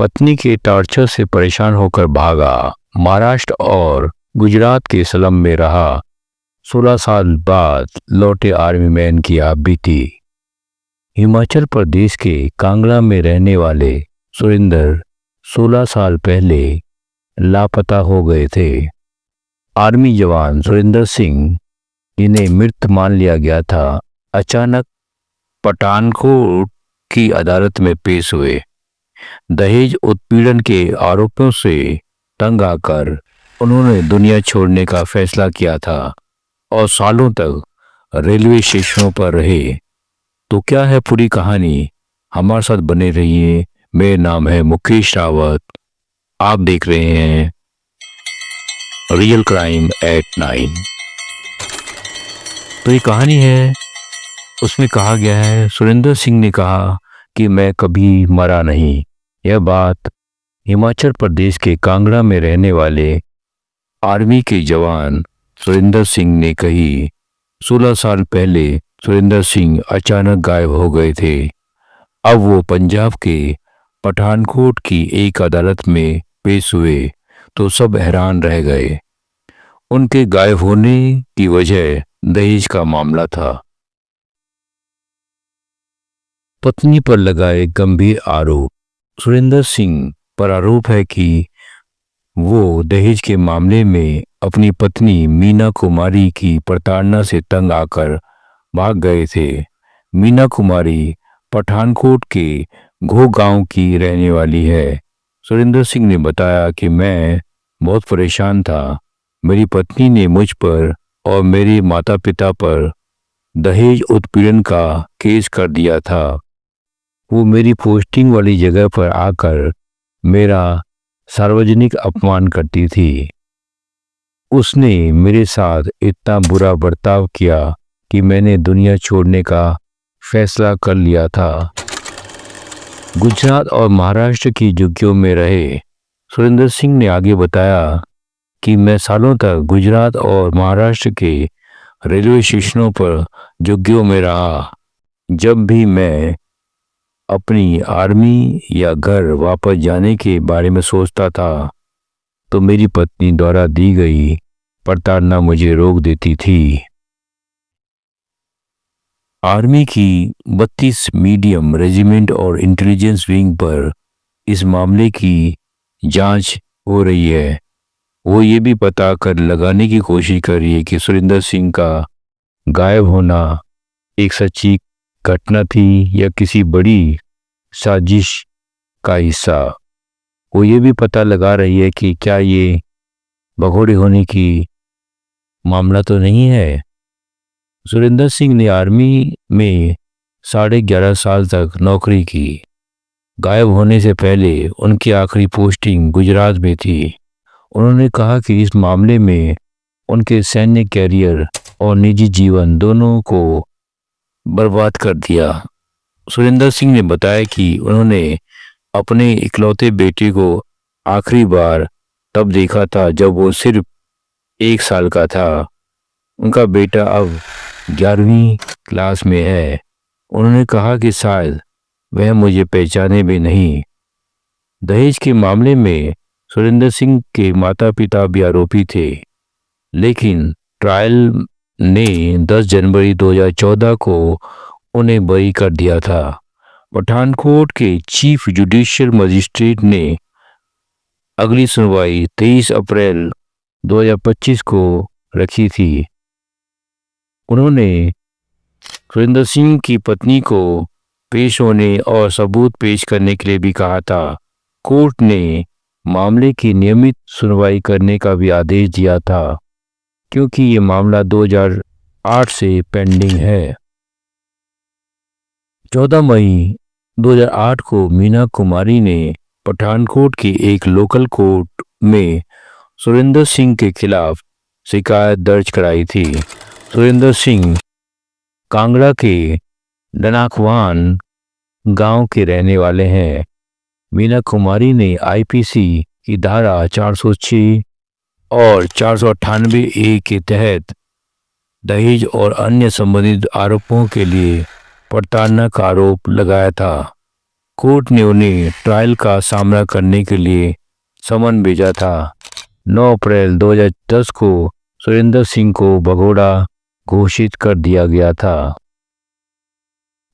पत्नी के टॉर्चर से परेशान होकर भागा। महाराष्ट्र और गुजरात के स्लम में रहा। 16 साल बाद लौटे आर्मी मैन की आप बीती। हिमाचल प्रदेश के कांगड़ा में रहने वाले सुरेंद्र 16 साल पहले लापता हो गए थे। आर्मी जवान सुरेंद्र सिंह, जिन्हें मृत मान लिया गया था, अचानक पठानकोट की अदालत में पेश हुए। दहेज उत्पीड़न के आरोपों से तंग आकर उन्होंने दुनिया छोड़ने का फैसला किया था और सालों तक रेलवे स्टेशनों पर रहे। तो क्या है पूरी कहानी, हमारे साथ बने रहिए। मेरा नाम है मुकेश रावत, आप देख रहे हैं रियल क्राइम एट 9। तो ये कहानी है, उसमें कहा गया है सुरेंद्र सिंह ने कहा कि मैं कभी मरा नहीं। यह बात हिमाचल प्रदेश के कांगड़ा में रहने वाले आर्मी के जवान सुरेंद्र सिंह ने कही। 16 साल पहले सुरेंद्र सिंह अचानक गायब हो गए थे। अब वो पंजाब के पठानकोट की एक अदालत में पेश हुए तो सब हैरान रह गए। उनके गायब होने की वजह दहेज का मामला था। पत्नी पर लगाए गंभीर आरोप। सुरेंद्र सिंह पर आरोप है कि वो दहेज के मामले में अपनी पत्नी मीना कुमारी की प्रताड़ना से तंग आकर भाग गए थे। मीना कुमारी पठानकोट के घो गांव की रहने वाली है। सुरेंद्र सिंह ने बताया कि मैं बहुत परेशान था। मेरी पत्नी ने मुझ पर और मेरे माता पिता पर दहेज उत्पीड़न का केस कर दिया था। वो मेरी पोस्टिंग वाली जगह पर आकर मेरा सार्वजनिक अपमान करती थी। उसने मेरे साथ इतना बुरा बर्ताव किया कि मैंने दुनिया छोड़ने का फैसला कर लिया था। गुजरात और महाराष्ट्र की झुग्गियों में रहे। सुरेंद्र सिंह ने आगे बताया कि मैं सालों तक गुजरात और महाराष्ट्र के रेलवे स्टेशनों पर झुग्गियों में रहा। जब भी मैं अपनी आर्मी या घर वापस जाने के बारे में सोचता था तो मेरी पत्नी द्वारा दी गई प्रताड़ना मुझे रोक देती थी। आर्मी की 32 मीडियम रेजिमेंट और इंटेलिजेंस विंग पर इस मामले की जांच हो रही है। वो ये भी पता कर लगाने की कोशिश कर रही है कि सुरेंद्र सिंह का गायब होना एक सच्ची घटना थी या किसी बड़ी साजिश का हिस्सा। वो ये भी पता लगा रही है कि क्या ये भगोड़े होने की मामला तो नहीं है। सुरेंद्र सिंह ने आर्मी में 11.5 साल तक नौकरी की। गायब होने से पहले उनकी आखिरी पोस्टिंग गुजरात में थी। उन्होंने कहा कि इस मामले में उनके सैन्य कैरियर और निजी जीवन दोनों को बर्बाद कर दिया। सुरेंद्र सिंह ने बताया कि उन्होंने अपने इकलौते बेटे को आखिरी बार तब देखा था जब वो सिर्फ 1 साल का था। उनका बेटा अब 11वीं क्लास में है। उन्होंने कहा कि शायद वह मुझे पहचाने भी नहीं। दहेज के मामले में सुरेंद्र सिंह के माता पिता भी आरोपी थे, लेकिन ट्रायल ने 10 जनवरी 2014 को उन्हें बरी कर दिया था। पठानकोट के चीफ जुडिशियल मजिस्ट्रेट ने अगली सुनवाई 23 अप्रैल 2025 को रखी थी। उन्होंने सुरेंद्र सिंह की पत्नी को पेश होने और सबूत पेश करने के लिए भी कहा था। कोर्ट ने मामले की नियमित सुनवाई करने का भी आदेश दिया था, क्योंकि ये मामला 2008 से पेंडिंग है। 14 मई 2008 को मीना कुमारी ने पठानकोट की एक लोकल कोर्ट में सुरेंद्र सिंह के खिलाफ शिकायत दर्ज कराई थी। सुरेंद्र सिंह कांगड़ा के डनाकवान गांव के रहने वाले हैं। मीना कुमारी ने आईपीसी की धारा 406 और 498A के तहत दहेज और अन्य संबंधित आरोपों के लिए प्रताड़ना का आरोप लगाया था। कोर्ट ने उन्हें ट्रायल का सामना करने के लिए समन भेजा था। 9 अप्रैल 2010 को सुरेंद्र सिंह को भगोड़ा घोषित कर दिया गया था।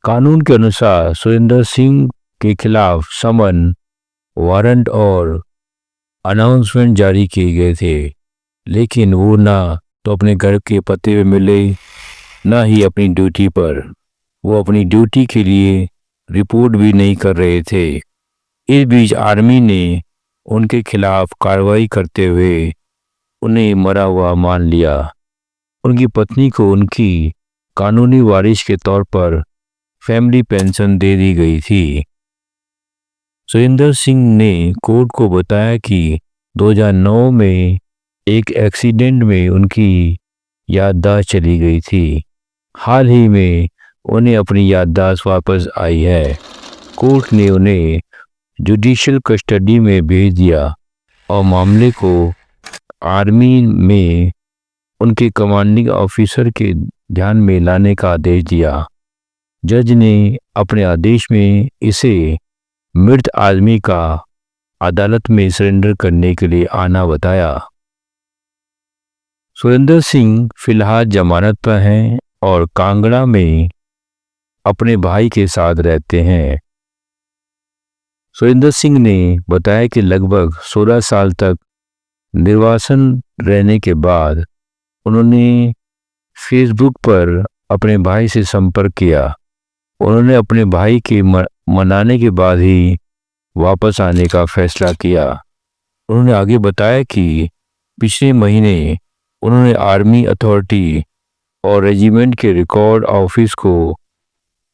कानून के अनुसार सुरेंद्र सिंह के खिलाफ समन, वारंट और अनाउंसमेंट जारी किए गए थे, लेकिन वो ना तो अपने घर के पते पे मिले, ना ही अपनी ड्यूटी पर। वो अपनी ड्यूटी के लिए रिपोर्ट भी नहीं कर रहे थे। इस बीच आर्मी ने उनके खिलाफ कार्रवाई करते हुए उन्हें मरा हुआ मान लिया। उनकी पत्नी को उनकी कानूनी वारिस के तौर पर फैमिली पेंशन दे दी गई थी। सुरेंद्र सिंह ने कोर्ट को बताया कि 2009 में एक एक्सीडेंट में उनकी याददाश्त चली गई थी। हाल ही में उन्हें अपनी याददाश्त वापस आई है। कोर्ट ने उन्हें जुडिशियल कस्टडी में भेज दिया और मामले को आर्मी में उनके कमांडिंग ऑफिसर के ध्यान में लाने का आदेश दिया। जज ने अपने आदेश में इसे मृत आदमी का अदालत में सरेंडर करने के लिए आना बताया। सुरेंद्र सिंह फिलहाल जमानत पर हैं और कांगड़ा में अपने भाई के साथ रहते हैं। सुरेंद्र सिंह ने बताया कि लगभग 16 साल तक निर्वासन रहने के बाद उन्होंने फेसबुक पर अपने भाई से संपर्क किया। उन्होंने अपने भाई के मनाने के बाद ही वापस आने का फैसला किया। उन्होंने आगे बताया कि पिछले महीने उन्होंने आर्मी अथॉरिटी और रेजिमेंट के रिकॉर्ड ऑफिस को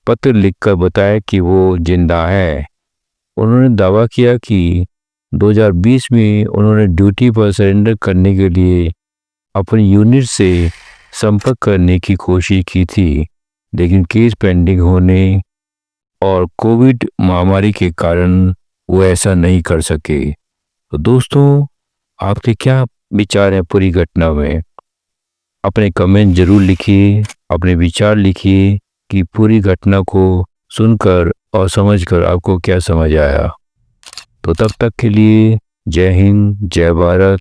पत्र लिखकर बताया कि वो जिंदा है। उन्होंने दावा किया कि 2020 में उन्होंने ड्यूटी पर सरेंडर करने के लिए अपनी यूनिट से संपर्क करने की कोशिश की थी, लेकिन केस पेंडिंग होने और कोविड महामारी के कारण वो ऐसा नहीं कर सके। तो दोस्तों, आपके क्या विचार हैं पूरी घटना में? अपने कमेंट जरूर लिखिए, अपने विचार लिखिए कि पूरी घटना को सुनकर और समझकर आपको क्या समझ आया। तो तब तक के लिए जय हिंद, जय भारत।